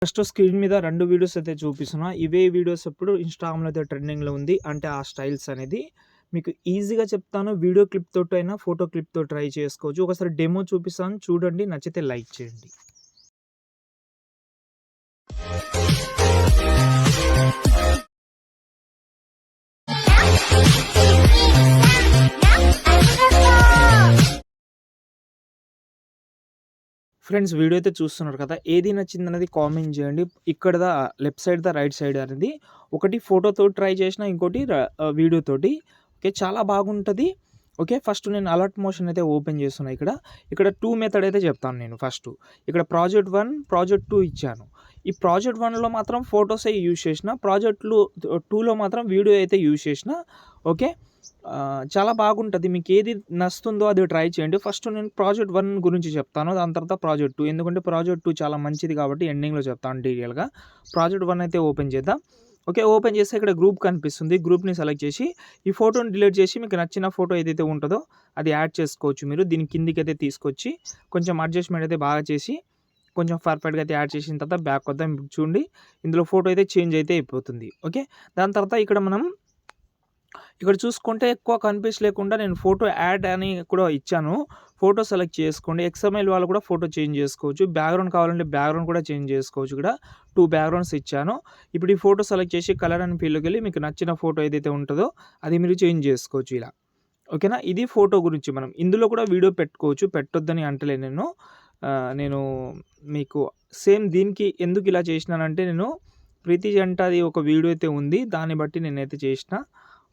First screen మీద 2 videos అయితే చూపిస్తున్నా. ఇవే వీడియోస్ ఇప్పుడు ఇన్‌స్టాగ్రామ్‌లో అయితే ట్రెండింగ్‌లో ఉంది. అంటే ఆ స్టైల్స్ అనేది మీకు ఈజీగా చెప్తాను. వీడియో క్లిప్ తోటైనా, ఫోటో క్లిప్‌తో ట్రై చేసుకోవచ్చు. ఒకసారి డెమో చూపిస్తాను చూడండి. నచ్చితే లైక్ చేయండి. ఫ్రెండ్స్ వీడియో అయితే చూస్తున్నారు కదా! ఏది నచ్చిందనేది కామెంట్ చేయండి. ఇక్కడదా లెఫ్ట్ సైడ్‌దా, రైట్ సైడ్ అనేది ఒకటి ఫోటోతో ట్రై చేసిన, ఇంకోటి వీడియోతోటి. ఓకే. చాలా బాగుంటది. ఓకే. ఫస్ట్ నేను అలర్ట్ మోషన్ అయితే ఓపెన్ చేస్తున్నా ఇక్కడ. ఇక్కడ 2 మెథడ్ అయితే చెప్తాను నేను ఫస్టు. ఇక్కడ ప్రాజెక్ట్ 1, ప్రాజెక్ట్ 2 ఇచ్చాను. ఈ ప్రాజెక్ట్ 1లో మాత్రం ఫోటోసే యూజ్ చేసిన. ప్రాజెక్ట్‌లో 2లో మాత్రం వీడియో అయితే యూజ్ చేసిన. ఓకే. చాలా బాగుంటది. మీకేది నచ్చుతుందో అది ట్రై చేయండి. ఫస్ట్ నేను ప్రాజెక్ట్ 1 గురించి చెప్తాను. దాని తర్వాత ప్రాజెక్ట్ 2. ఎందుకంటే ప్రాజెక్ట్ 2 చాలా మంచిది కాబట్టి ఎండింగ్‌లో చెప్తాను డీటెయిల్‌గా. ప్రాజెక్ట్ 1 అయితే ఓపెన్ చేద్దాం. ఓకే. ఓపెన్ చేస్తే ఇక్కడ గ్రూప్ కనిపిస్తుంది. గ్రూప్‌ని సెలెక్ట్ చేసి ఈ ఫోటోని డిలీట్ చేసి మీకు నచ్చిన ఫోటో ఏదైతే ఉంటదో అది యాడ్ చేసుకోవచ్చు మీరు. దీని కిందికైతే తీసుకొచ్చి కొంచెం అడ్జస్ట్‌మెంట్ అయితే బాగా చేసి కొంచెం పర్ఫెక్ట్‌గా అయితే యాడ్ చేసిన తర్వాత బ్యాక్ వద్దాం. చూడండి ఇందులో ఫోటో అయితే చేంజ్ అయితే అయిపోతుంది. ఓకే. దాని తర్వాత ఇక్కడ చూసుకుంటే ఎక్కువ లేకుండా నేను ఫోటో యాడ్ అని కూడా ఇచ్చాను. ఫోటో సెలెక్ట్ చేసుకోండి. ఎక్స్ఎంఎల్ వాళ్ళు కూడా ఫోటో చేంజ్ చేసుకోవచ్చు. బ్యాక్‌గ్రౌండ్ కావాలంటే బ్యాక్‌గ్రౌండ్ కూడా చేంజ్ చేసుకోవచ్చు. ఇక్కడ 2 బ్యాక్‌గ్రౌండ్స్ ఇచ్చాను. ఇప్పుడు ఈ ఫోటో సెలెక్ట్ చేసి కలర్ అండ్ ఫీల్డ్‌లోకెళ్ళి మీకు నచ్చిన ఫోటో ఏదైతే ఉంటదో అది మీరు చేంజ్ చేసుకోవచ్చు ఇలా. ఓకేనా. ఇది ఫోటో గురించి మనం. ఇందులో కూడా వీడియో పెట్టుకోవచ్చు. పెట్టొద్దని అంటలేను నేను. నేను మీకు సేమ్ దీనికి ఎందుకు ఇలా చేసినానంటే నేను ప్రీతి జంటది ఒక వీడియో అయితే ఉంది. దాన్ని బట్టి నేనైతే చేసిన.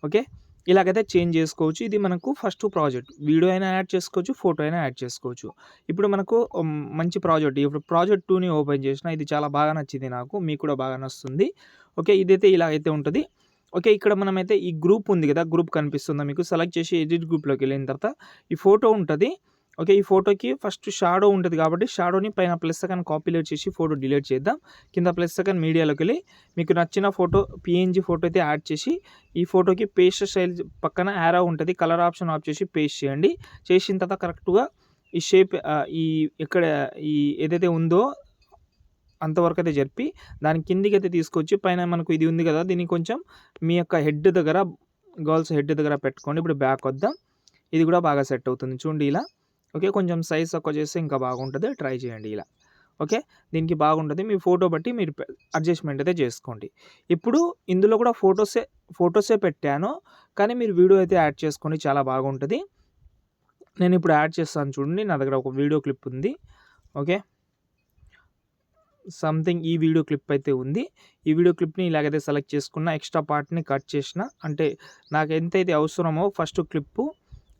ఓకే. ఇలాగైతే చేంజ్ చేసుకోవచ్చు. ఇది మనకు ఫస్ట్ ప్రాజెక్ట్. వీడియో అయినా యాడ్ చేసుకోవచ్చు. ఫోటో అయినా యాడ్ చేసుకోవచ్చు. ఇప్పుడు మనకు మంచి ప్రాజెక్ట్. ఇప్పుడు ప్రాజెక్ట్ 2ని ఓపెన్ చేసిన. ఇది చాలా బాగా నచ్చింది నాకు. మీకు కూడా బాగా నచ్చుతుంది. ఓకే. ఇదైతే ఇలా అయితే ఉంటది. ఓకే. ఇక్కడ మనమైతే ఈ గ్రూప్ ఉంది కదా! గ్రూప్ కనిపిస్తుందా మీకు? సెలెక్ట్ చేసి ఎడిట్ గ్రూప్‌లోకి వెళ్ళిన తర్వాత ఈ ఫోటో ఉంటది. ఓకే. ఈ ఫోటోకి ఫస్ట్ షాడో ఉంటది కాబట్టి షాడోని పైన ప్లస్ ఐకాన్ కాపీలేట్ చేసి ఫోటో డిలీట్ చేద్దాం. కింద ప్లస్ ఐకాన్ మీడియాలోకెళ్ళి మీకు నచ్చిన ఫోటో పీఎన్‌జీ ఫోటో అయితే యాడ్ చేసి ఈ ఫోటోకి పేస్ట్ స్టైల్ పక్కన యారో ఉంటది. కలర్ ఆప్షన్ ఆఫ్ చేసి పేస్ట్ చేయండి. చేసిన తర్వాత కరెక్ట్‌గా ఈ షేప్ ఈ ఇక్కడ ఈ ఏదైతే ఉందో అంతవరకు అయితే జరిపి దాని కిందికైతే తీసుకొచ్చి పైన మనకు ఇది ఉంది కదా! దీన్ని కొంచెం మీ యొక్క హెడ్ దగ్గర గర్ల్స్ హెడ్ దగ్గర పెట్టుకోండి. ఇప్పుడు బ్యాక్ వద్దాం. ఇది కూడా బాగా సెట్ అవుతుంది. చూడండి ఇలా. ఓకే. కొంచెం సైజ్ తక్కువ చేస్తే ఇంకా బాగుంటది. ట్రై చేయండి ఇలా. ఓకే. దీనికి బాగుంటది. మీ ఫోటో బట్టి మీరు అడ్జస్ట్‌మెంట్ అయితే చేసుకోండి. ఇప్పుడు ఇందులో కూడా ఫోటోసే పెట్టాను. కానీ మీరు వీడియో అయితే యాడ్ చేసుకోండి. చాలా బాగుంటది. నేను ఇప్పుడు యాడ్ చేస్తాను చూడండి. నా దగ్గర ఒక వీడియో క్లిప్ ఉంది. ఓకే. సంథింగ్ ఈ వీడియో క్లిప్ అయితే ఉంది. ఈ వీడియో క్లిప్‌ని ఇలాగైతే సెలెక్ట్ చేసుకున్న. ఎక్స్ట్రా పార్ట్‌ని కట్ చేసిన. అంటే నాకు ఎంతైతే అవసరమో ఫస్ట్ క్లిప్పు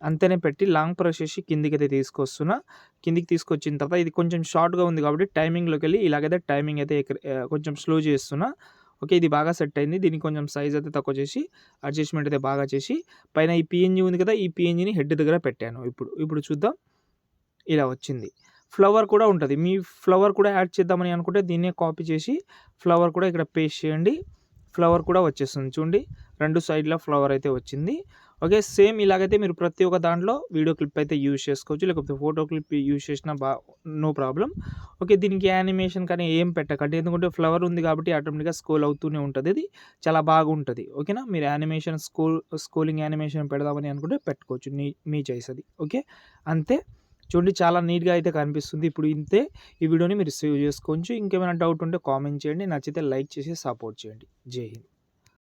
అంతనే పెట్టి లాంగ్ ప్రెస్ చేసి కిందికైతే తీసుకొస్తున్నా. కిందికి తీసుకొచ్చిన తర్వాత ఇది కొంచెం షార్ట్‌గా ఉంది కాబట్టి టైమింగ్‌లోకెళ్ళి ఇలాగైతే టైమింగ్ అయితే కొంచెం స్లో చేస్తున్నా. ఓకే. ఇది బాగా సెట్ అయింది. దీనికి కొంచెం సైజ్ అయితే తక్కువ చేసి అడ్జస్ట్‌మెంట్ అయితే బాగా చేసి పైన ఈ పీఎన్‌జీ ఉంది కదా! ఈ పీఎన్‌జీని హెడ్ దగ్గర పెట్టాను. ఇప్పుడు చూద్దాం. ఇలా వచ్చింది. ఫ్లవర్ కూడా ఉంటది. మీ ఫ్లవర్ కూడా యాడ్ చేద్దామని అనుకుంటే దీన్నే కాపీ చేసి ఫ్లవర్ కూడా ఇక్కడ పేస్ట్ చేయండి. ఫ్లవర్ కూడా వచ్చేస్తుంది చూడండి. 2 సైడ్‌ల ఫ్లవర్ అయితే వచ్చింది. ఓకే. సేమ్ ఇలాగైతే మీరు ప్రతి ఒక్క దాంట్లో వీడియో క్లిప్ అయితే యూజ్ చేసుకోవచ్చు. లేకపోతే ఫోటో క్లిప్ యూజ్ చేసినా నో ప్రాబ్లమ్. ఓకే. దీనికి యానిమేషన్ కానీ ఏం పెట్టకండి. ఎందుకంటే ఫ్లవర్ ఉంది కాబట్టి ఆటోమేటిక్‌గా స్క్రోల్ అవుతూనే ఉంటది. ఇది చాలా బాగుంటది. ఓకేనా. మీరు యానిమేషన్ స్క్రోలింగ్ యానిమేషన్ పెడదామని అనుకుంటే పెట్టుకోవచ్చు. మీ చాయిస్ అది. ఓకే. అంతే. చూడండి చాలా నీట్‌గా అయితే కనిపిస్తుంది. ఇప్పుడు ఇంతే. ఈ వీడియోని మీరు సేవ్ చేసుకోవచ్చు. ఇంకేమైనా డౌట్ ఉంటే కామెంట్ చేయండి. నచ్చితే లైక్ చేసి సపోర్ట్ చేయండి. జై హింద్.